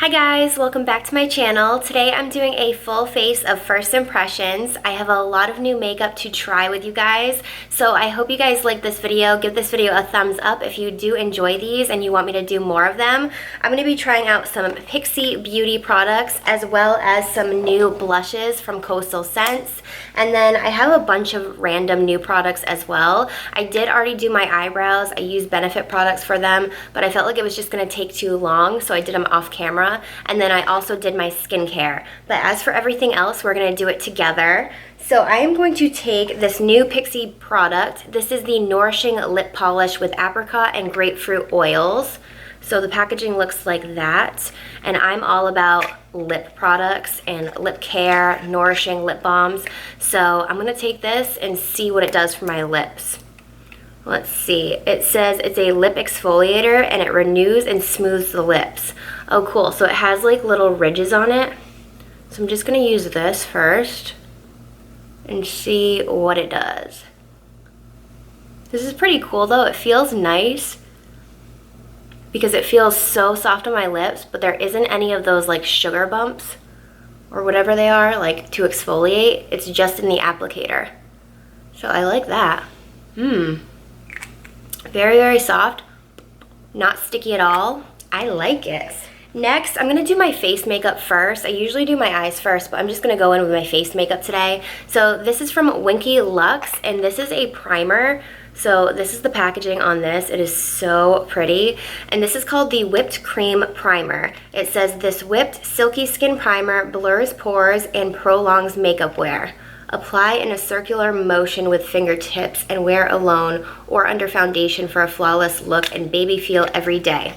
Hi guys, welcome back to my channel. Today I'm doing a full face of first impressions. I have a lot of new makeup to try with you guys, so I hope you guys like this video. Give this video a thumbs up if you do enjoy these and you want me to do more of them. I'm going to be trying out some Pixie Beauty products as well as some new blushes from Coastal Scents, and then I have a bunch of random new products as well. I did already do my eyebrows. I used Benefit products for them, but I felt like it was just going to take too long, so I did them off camera. And then I also did my skincare. But as for everything else, we're going to do it together. So I am going to take this new Pixie product. This is the Nourishing Lip Polish with apricot and grapefruit oils. So the packaging looks like that. And I'm all about lip products and lip care, nourishing lip balms. So I'm going to take this and see what it does for my lips. Let's see. It says it's a lip exfoliator and it renews and smooths the lips. Oh, cool. So it has like little ridges on it. So I'm just going to use this first and see what it does. This is pretty cool though. It feels nice because it feels so soft on my lips, but there isn't any of those like sugar bumps or whatever they are like to exfoliate. It's just in the applicator. So I like that. Very, very soft, not sticky at all. I like it. Next, I'm gonna do my face makeup first. I usually do my eyes first, but I'm just gonna go in with my face makeup today. So this is from Winky Lux, and this is a primer. So this is the packaging on this. It is so pretty. And this is called the Whipped Cream Primer. It says this whipped silky skin primer blurs pores and prolongs makeup wear. Apply in a circular motion with fingertips and wear alone or under foundation for a flawless look and baby feel every day.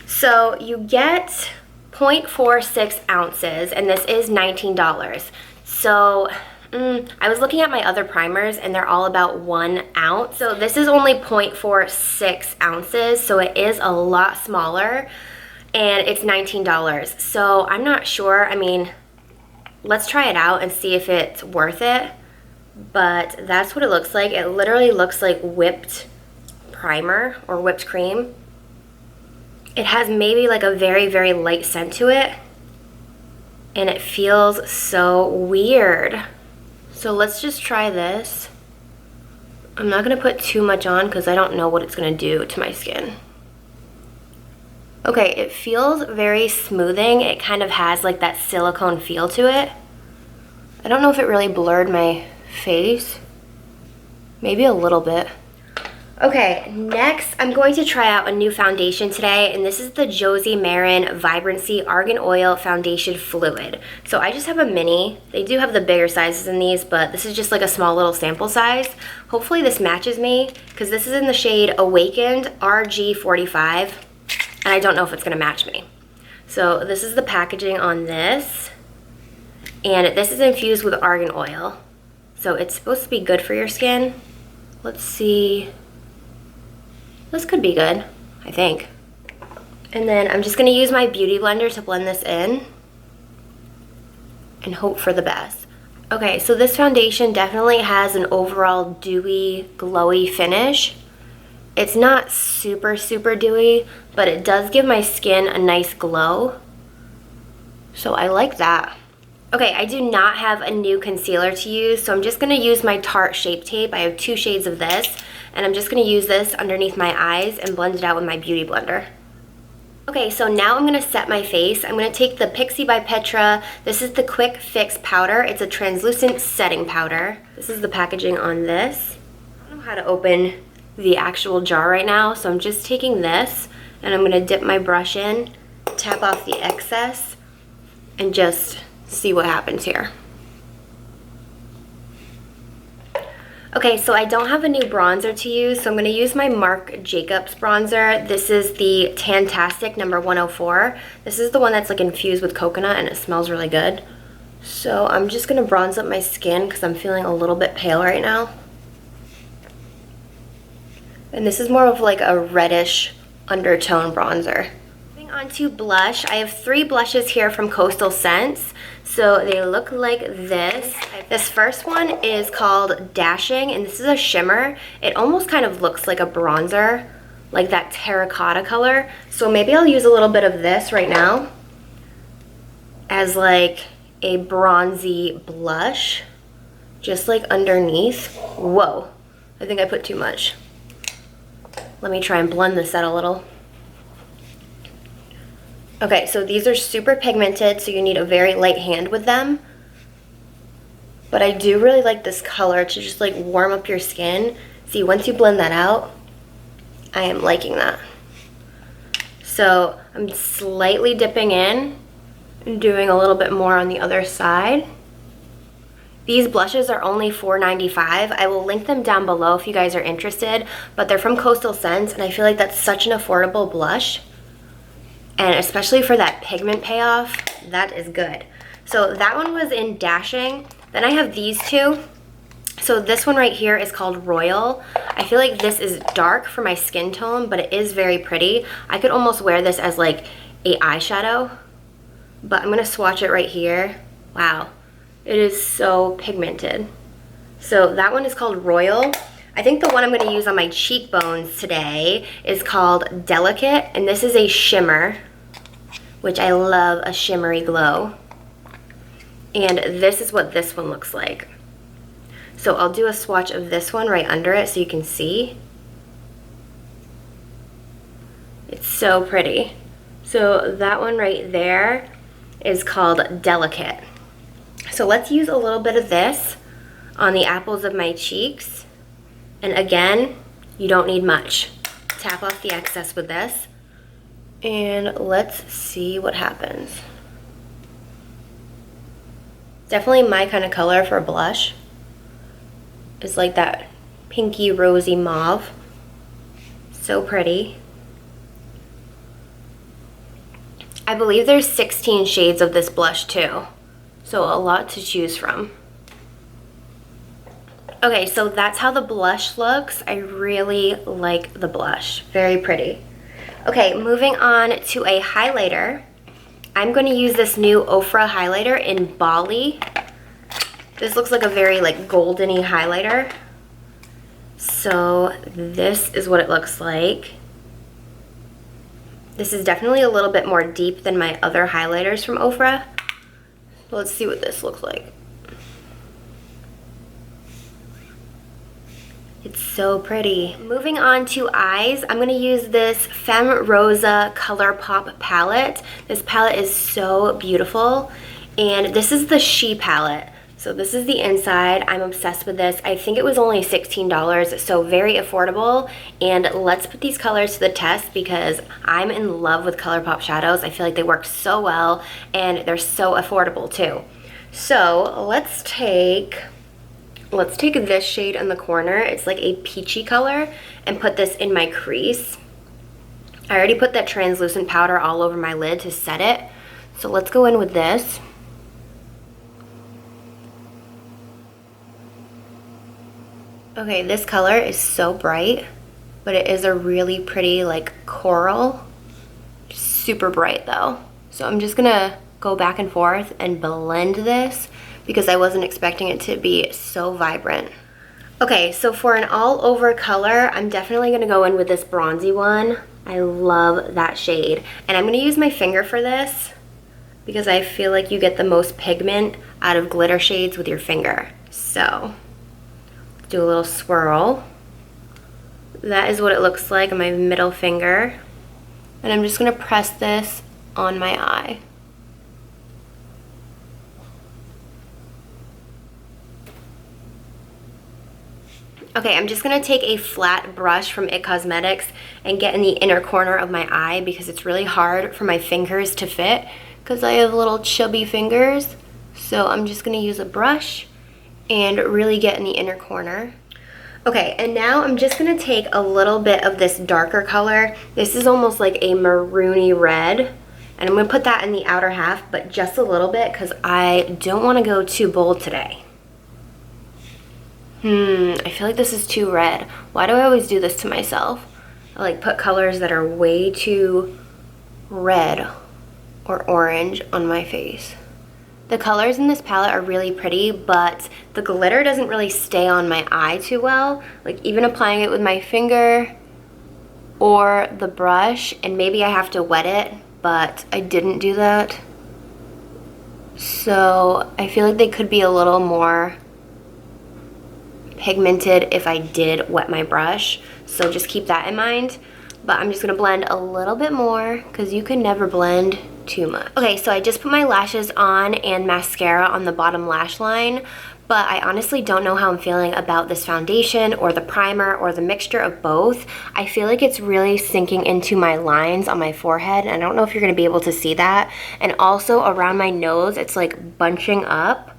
So you get 0.46 ounces and this is $19. So I was looking at my other primers and they're all about 1 ounce. So this is only 0.46 ounces, so it is a lot smaller and it's $19. So I'm not sure. I mean, let's try it out and see if it's worth it. But that's what it looks like. It literally looks like whipped primer or whipped cream. It has maybe like a very, very light scent to it. And it feels so weird. So let's just try this. I'm not gonna put too much on because I don't know what it's gonna do to my skin. Okay, it feels very smoothing. It kind of has like that silicone feel to it. I don't know if it really blurred my face. Maybe a little bit. Okay, next I'm going to try out a new foundation today, and this is the Josie Maran Vibrancy Argan Oil Foundation Fluid. So I just have a mini. They do have the bigger sizes in these, but this is just like a small little sample size. Hopefully this matches me because this is in the shade Awakened RG45. And I don't know if it's gonna match me. So this is the packaging on this. And this is infused with argan oil. So it's supposed to be good for your skin. Let's see. This could be good, I think. And then I'm just gonna use my beauty blender to blend this in and hope for the best. Okay, so this foundation definitely has an overall dewy, glowy finish. It's not super, super dewy, but it does give my skin a nice glow. So I like that. Okay, I do not have a new concealer to use, so I'm just gonna use my Tarte Shape Tape. I have 2 shades of this, and I'm just gonna use this underneath my eyes and blend it out with my beauty blender. Okay, so now I'm gonna set my face. I'm gonna take the Pixie by Petra. This is the Quick Fix Powder. It's a translucent setting powder. This is the packaging on this. I don't know how to open the actual jar right now, so I'm just taking this and I'm gonna dip my brush in, tap off the excess, and just see what happens here. Okay, so I don't have a new bronzer to use, so I'm gonna use my Marc Jacobs bronzer. This is the Tantastic number 104. This is the one that's like infused with coconut and it smells really good. So I'm just gonna bronze up my skin because I'm feeling a little bit pale right now. And this is more of like a reddish undertone bronzer. Moving on to blush, I have 3 blushes here from Coastal Scents. So they look like this. This first one is called Dashing, and this is a shimmer. It almost kind of looks like a bronzer, like that terracotta color. So maybe I'll use a little bit of this right now as like a bronzy blush, just like underneath. Whoa, I think I put too much. Let me try and blend this out a little. Okay, so these are super pigmented, so you need a very light hand with them. But I do really like this color to just like warm up your skin. See, once you blend that out, I am liking that. So I'm slightly dipping in and doing a little bit more on the other side. These blushes are only $4.95. I will link them down below if you guys are interested, but they're from Coastal Scents, and I feel like that's such an affordable blush. And especially for that pigment payoff, that is good. So that one was in Dashing. Then I have these two. So this one right here is called Royal. I feel like this is dark for my skin tone, but it is very pretty. I could almost wear this as like a eyeshadow, but I'm gonna swatch it right here. Wow, it is so pigmented. So that one is called Royal. I think the one I'm gonna use on my cheekbones today is called Delicate, and this is a shimmer, which I love a shimmery glow. And this is what this one looks like. So I'll do a swatch of this one right under it so you can see. It's so pretty. So that one right there is called Delicate. So let's use a little bit of this on the apples of my cheeks. And again, you don't need much. Tap off the excess with this. And let's see what happens. Definitely my kind of color for a blush. It's like that pinky rosy mauve. So pretty. I believe there's 16 shades of this blush too. So a lot to choose from. Okay, so that's how the blush looks. I really like the blush. Very pretty. Okay, moving on to a highlighter. I'm going to use this new Ofra highlighter in Bali. This looks like a very like goldeny highlighter. So this is what it looks like. This is definitely a little bit more deep than my other highlighters from Ofra. So let's see what this looks like. It's so pretty. Moving on to eyes, I'm going to use this Femme Rosa ColourPop palette. This palette is so beautiful, and this is the She palette. So this is the inside. I'm obsessed with this. I think it was only $16, so very affordable. And let's put these colors to the test because I'm in love with ColourPop shadows. I feel like they work so well, and they're so affordable too. So let's take this shade in the corner. It's like a peachy color, and put this in my crease. I already put that translucent powder all over my lid to set it. So let's go in with this. Okay, this color is so bright, but it is a really pretty like coral. Super bright though. So I'm just gonna go back and forth and blend this because I wasn't expecting it to be so vibrant. Okay, so for an all over color, I'm definitely gonna go in with this bronzy one. I love that shade. And I'm gonna use my finger for this because I feel like you get the most pigment out of glitter shades with your finger. So do a little swirl. That is what it looks like on my middle finger. And I'm just gonna press this on my eye. Okay, I'm just gonna take a flat brush from IT Cosmetics and get in the inner corner of my eye because it's really hard for my fingers to fit because I have little chubby fingers. So I'm just gonna use a brush and really get in the inner corner. Okay, and now I'm just gonna take a little bit of this darker color. This is almost like a maroony red, and I'm gonna put that in the outer half, but just a little bit because I don't wanna go too bold today. I feel like this is too red. Why do I always do this to myself? I like put colors that are way too red or orange on my face. The colors in this palette are really pretty, but the glitter doesn't really stay on my eye too well. Like even applying it with my finger, or the brush, and maybe I have to wet it, but I didn't do that. So I feel like they could be a little more pigmented if I did wet my brush. So just keep that in mind. But I'm just gonna blend a little bit more because you can never blend too much. Okay, so I just put my lashes on and mascara on the bottom lash line, but I honestly don't know how I'm feeling about this foundation or the primer or the mixture of both. I feel like it's really sinking into my lines on my forehead, and I don't know if you're gonna be able to see that. And also around my nose, it's like bunching up.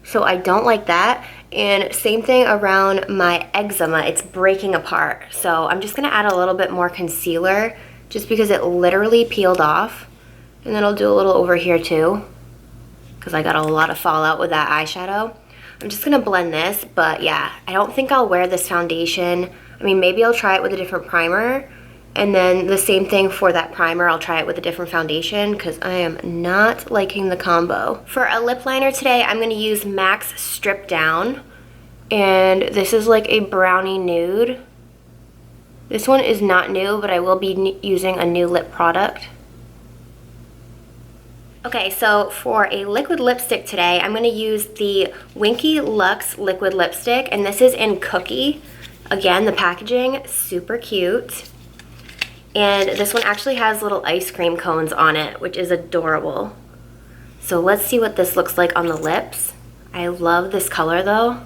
So I don't like that. And same thing around my eczema, it's breaking apart. So I'm just gonna add a little bit more concealer just because it literally peeled off. And then I'll do a little over here too, because I got a lot of fallout with that eyeshadow. I'm just gonna blend this, but yeah, I don't think I'll wear this foundation. I mean, maybe I'll try it with a different primer, and then the same thing for that primer, I'll try it with a different foundation because I am not liking the combo. For a lip liner today, I'm gonna use MAC's Strip Down, and this is like a brownie nude. This one is not new, but I will be using a new lip product. Okay, so for a liquid lipstick today, I'm gonna use the Winky Luxe liquid lipstick, and this is in Cookie. Again, the packaging, super cute. And this one actually has little ice cream cones on it, which is adorable. So let's see what this looks like on the lips. I love this color though.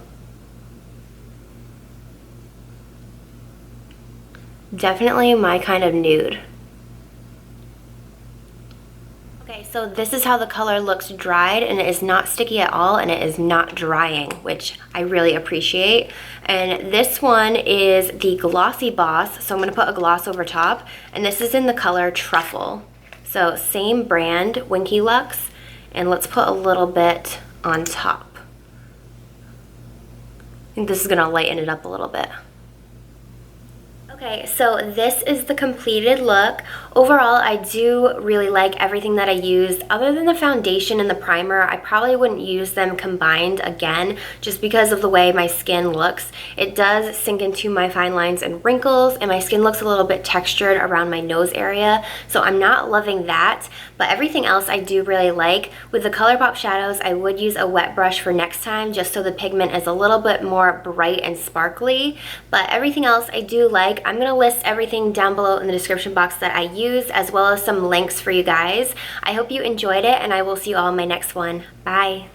Definitely my kind of nude. Okay, so this is how the color looks dried, and it is not sticky at all, and it is not drying, which I really appreciate. And this one is the Glossy Boss, so I'm gonna put a gloss over top, and this is in the color Truffle. So same brand, Winky Luxe, and let's put a little bit on top. I think this is gonna lighten it up a little bit. Okay, so this is the completed look. Overall, I do really like everything that I used. Other than the foundation and the primer, I probably wouldn't use them combined again just because of the way my skin looks. It does sink into my fine lines and wrinkles, and my skin looks a little bit textured around my nose area, so I'm not loving that. But everything else I do really like. With the ColourPop shadows, I would use a wet brush for next time just so the pigment is a little bit more bright and sparkly. But everything else I do like. I'm going to list everything down below in the description box that I used, as well as some links for you guys. I hope you enjoyed it, and I will see you all in my next one. Bye!